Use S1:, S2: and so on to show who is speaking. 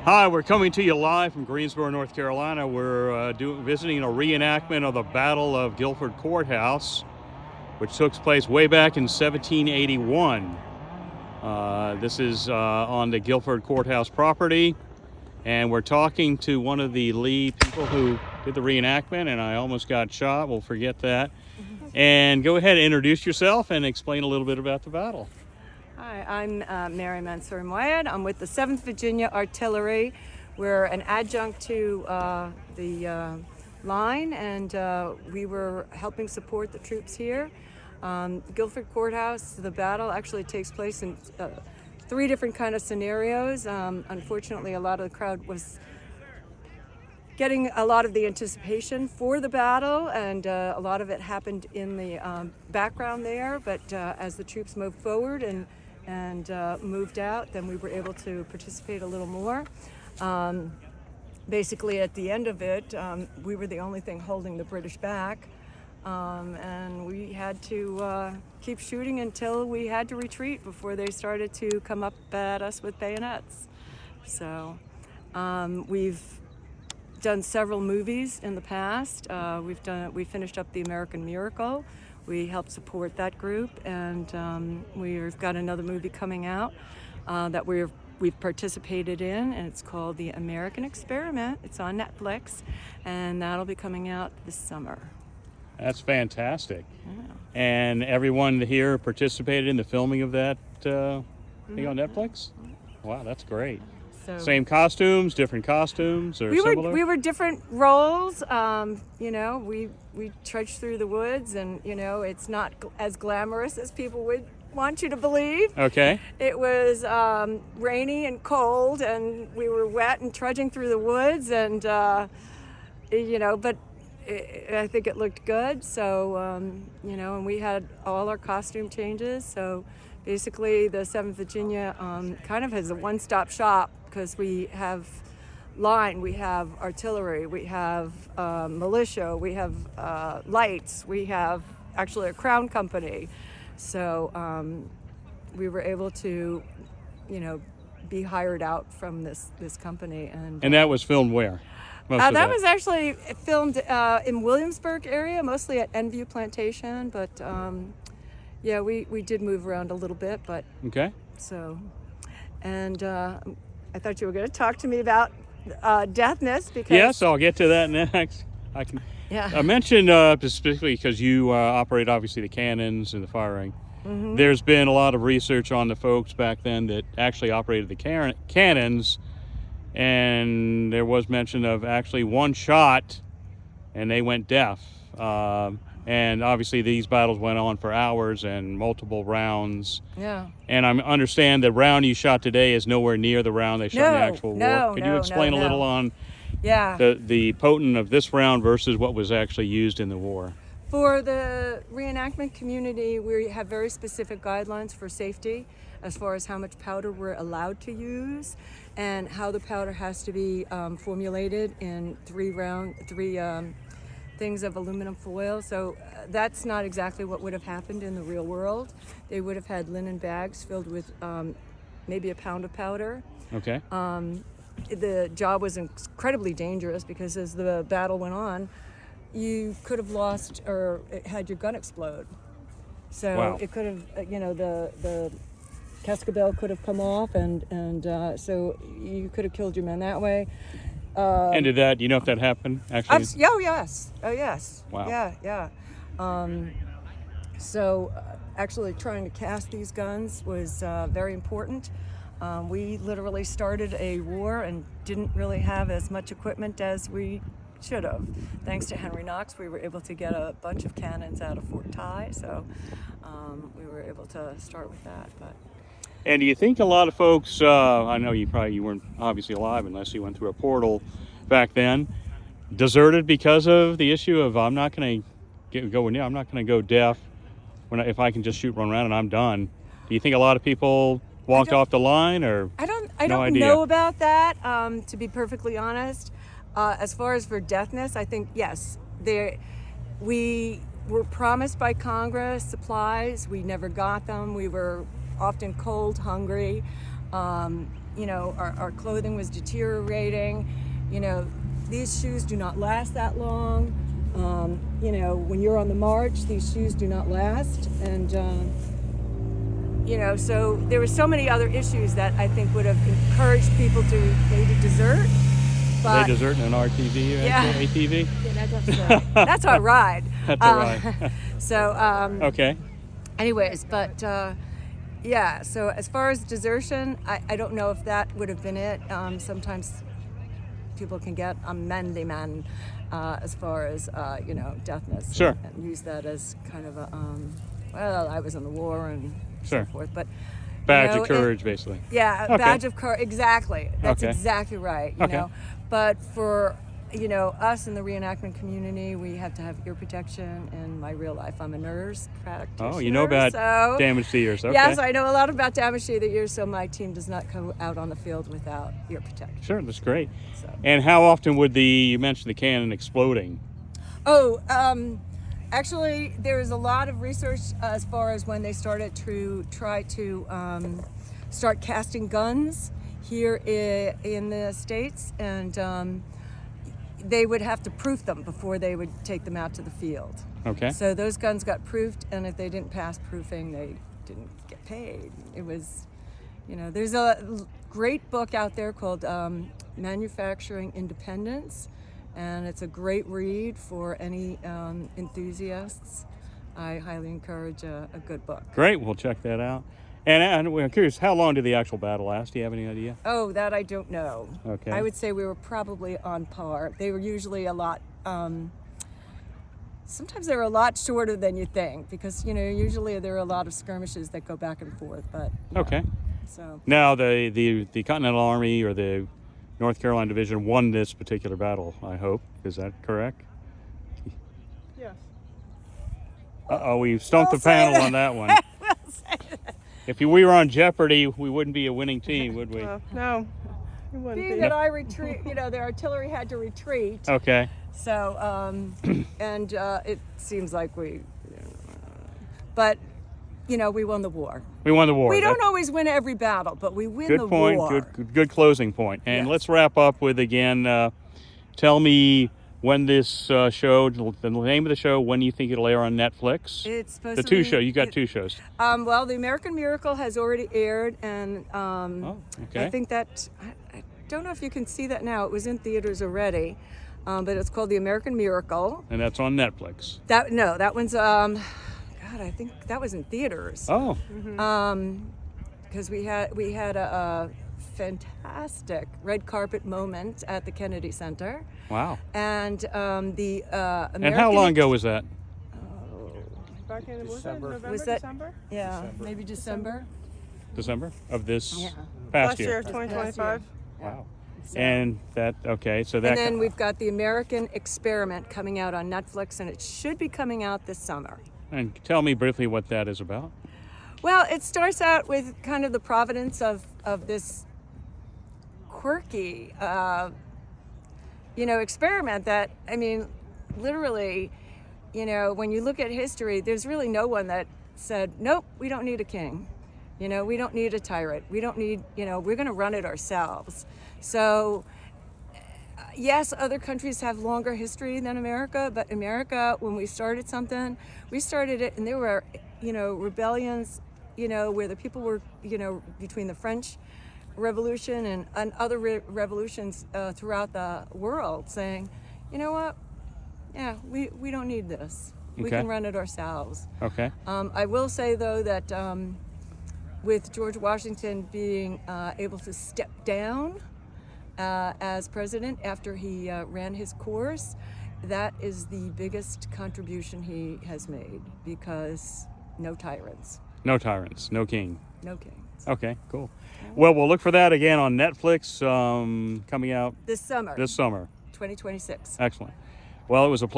S1: Hi, we're coming to you live from Greensboro, North Carolina. We're visiting a reenactment of the Battle of Guilford Courthouse, which took place way back in 1781. This is on the Guilford Courthouse property, and we're talking to one of the lead people who did the reenactment, and I almost got shot. We'll forget that. And go ahead and introduce yourself and explain a little bit about the battle.
S2: Hi, I'm Mary Mansour Moyed. I'm with the 7th Virginia Artillery. We're an adjunct to the line, and we were helping support the troops here. Guilford Courthouse, the battle actually takes place in 3 different kind of scenarios. Unfortunately, a lot of the crowd was getting a lot of the anticipation for the battle, and a lot of it happened in the background there. But as the troops moved forward and moved out, then we were able to participate a little more. Basically, at the end of it, we were the only thing holding the British back, and we had to keep shooting until we had to retreat before they started to come up at us with bayonets. So we've done several movies in the past. We finished up The American Miracle. We helped support that group, and we've got another movie coming out that we've participated in, and it's called The American Experiment. It's on Netflix, and that'll be coming out this summer.
S1: That's fantastic.
S2: Yeah.
S1: And everyone here participated in the filming of that thing on Netflix? Wow, that's great.
S2: So
S1: Same costumes, different costumes, or
S2: we
S1: similar?
S2: were different roles. We trudged through the woods, and it's not as glamorous as people would want you to believe.
S1: Okay.
S2: It was rainy and cold, and we were wet and trudging through the woods, and but I think it looked good. So and we had all our costume changes. So basically, the 7th Virginia kind of has a one-stop shop, because we have line, we have artillery, we have militia, we have lights, we have actually a crown company. So we were able to, be hired out from this company. And
S1: that was filmed where? Most of
S2: that was actually filmed in Williamsburg area, mostly at Enview Plantation, but yeah, we did move around a little bit, but
S1: Okay.
S2: so, and I thought you were going to talk to me about deafness, because
S1: Yes, I'll get to that next. I mentioned specifically because you operate obviously the cannons and the firing.
S2: Mm-hmm.
S1: There's been a lot of research on the folks back then that actually operated the cannons, and there was mention of actually one shot and they went deaf. And obviously these battles went on for hours and multiple rounds.
S2: Yeah.
S1: And I understand the round you shot today is nowhere near the round they shot in the actual war. Could you explain a little on the potent of this round versus what was actually used in the war?
S2: For the reenactment community, we have very specific guidelines for safety as far as how much powder we're allowed to use, and how the powder has to be formulated in 3 things of aluminum foil. So that's not exactly what would have happened in the real world. They would have had linen bags filled with maybe a pound of powder.
S1: Okay.
S2: The job was incredibly dangerous, because as the battle went on, you could have lost or had your gun explode. So
S1: Wow.
S2: it could have, the cascabel could have come off, and so you could have killed your men that way.
S1: And did that, if that happened actually?
S2: Oh yes.
S1: Wow.
S2: Yeah. So actually trying to cast these guns was very important. We literally started a war and didn't really have as much equipment as we should have. Thanks to Henry Knox, we were able to get a bunch of cannons out of Fort Ty, so we were able to start with that. But
S1: And do you think a lot of folks, I know you weren't obviously alive unless you went through a portal back then, deserted because of the issue of I'm not going to go deaf if I can just shoot one round and I'm done? Do you think a lot of people walked off the line, or
S2: I don't know about that, to be perfectly honest. As far as for deafness, I think yes, we were promised by Congress supplies. We never got them. We were often cold, hungry. our clothing was deteriorating. These shoes do not last that long. When you're on the march, these shoes do not last. And, so there were so many other issues that I think would have encouraged people to maybe desert.
S1: Are they deserting an RTV or
S2: Yeah.
S1: ATV?
S2: Yeah, that's our ride.
S1: That's all right.
S2: Okay. Anyways, but so as far as desertion, I don't know if that would have been it. Sometimes people can get a manly man as far as, deafness.
S1: Sure.
S2: And use that as kind of a, I was in the war and
S1: Sure.
S2: so forth. But
S1: Badge of courage, basically.
S2: yeah,
S1: Okay.
S2: badge of courage. Exactly. That's
S1: Okay.
S2: exactly right.
S1: Okay.
S2: But for us in the reenactment community, we have to have ear protection. In my real life, I'm a nurse practitioner.
S1: Oh, you know about damage to ears. Okay.
S2: Yes, I know a lot about damage to the ears. So my team does not come out on the field without ear protection.
S1: Sure, that's great.
S2: So.
S1: And how often would you mentioned the cannon exploding?
S2: Oh, actually, there's a lot of research as far as when they started to try to start casting guns here in the States, and they would have to proof them before they would take them out to the field.
S1: Okay.
S2: So those guns got proofed, and if they didn't pass proofing, they didn't get paid. It was, there's a great book out there called Manufacturing Independence, and it's a great read for any enthusiasts. I highly encourage a good book.
S1: Great, we'll check that out. And I'm curious, how long did the actual battle last? Do you have any idea?
S2: Oh, that I don't know.
S1: Okay.
S2: I would say we were probably on par. They were usually a lot, sometimes they were a lot shorter than you think, because, usually there are a lot of skirmishes that go back and forth, but.
S1: Okay.
S2: So.
S1: Now, the Continental Army or the North Carolina Division won this particular battle, I hope. Is that correct?
S3: Yes.
S1: Uh-oh, we stumped the panel on that one. If we were on Jeopardy, we wouldn't be a winning team, would we?
S3: No, it wouldn't
S2: Being
S3: be.
S2: that I retreat, the artillery had to retreat.
S1: Okay.
S2: So, and it seems like but, we won the war.
S1: We won the war.
S2: We don't always win every battle, but we win the
S1: point,
S2: war.
S1: Good closing point. And
S2: Yes.
S1: let's wrap up with, again, tell me when this show, the name of the show, when you think it'll air on Netflix.
S2: It's supposed
S1: The
S2: to
S1: two
S2: be,
S1: shows, you got two shows.
S2: Well, The American Miracle has already aired, and
S1: Okay.
S2: I think that, I don't know if you can see that now. It was in theaters already, but it's called The American Miracle.
S1: And that's on Netflix.
S2: That one's, God, I think that was in theaters.
S1: Oh,
S2: Because we had a fantastic red carpet moment at the Kennedy Center,
S1: wow.
S2: and the American.
S1: And how long ago was that?
S3: Back in
S4: December.
S3: November,
S2: Was that-
S3: December?
S2: Yeah, maybe December.
S1: December of this
S2: Yeah.
S1: past
S3: Last year, 2025.
S1: Wow.
S2: So-
S1: And that, okay, so that.
S2: And then we've got the American Experiment coming out on Netflix, and it should be coming out this summer.
S1: And tell me briefly what that is about.
S2: Well, it starts out with kind of the provenance of this quirky, experiment that, literally, when you look at history, there's really no one that said, nope, we don't need a king. We don't need a tyrant. We don't need, we're going to run it ourselves. So, yes, other countries have longer history than America, but America, when we started something, we started it, and there were, rebellions, where the people were, between the French Revolution and other revolutions throughout the world, saying, you know what, yeah, we don't need this. We
S1: Okay.
S2: can run it ourselves.
S1: Okay.
S2: I will say, though, that with George Washington being able to step down as president after he ran his course, that is the biggest contribution he has made, because no tyrants,
S1: No tyrants, no king.
S2: no kings.
S1: Okay, cool. Well, we'll look for that again on Netflix coming out
S2: This summer,
S1: this summer.
S2: 2026.
S1: Excellent. Well, it was a pleasure.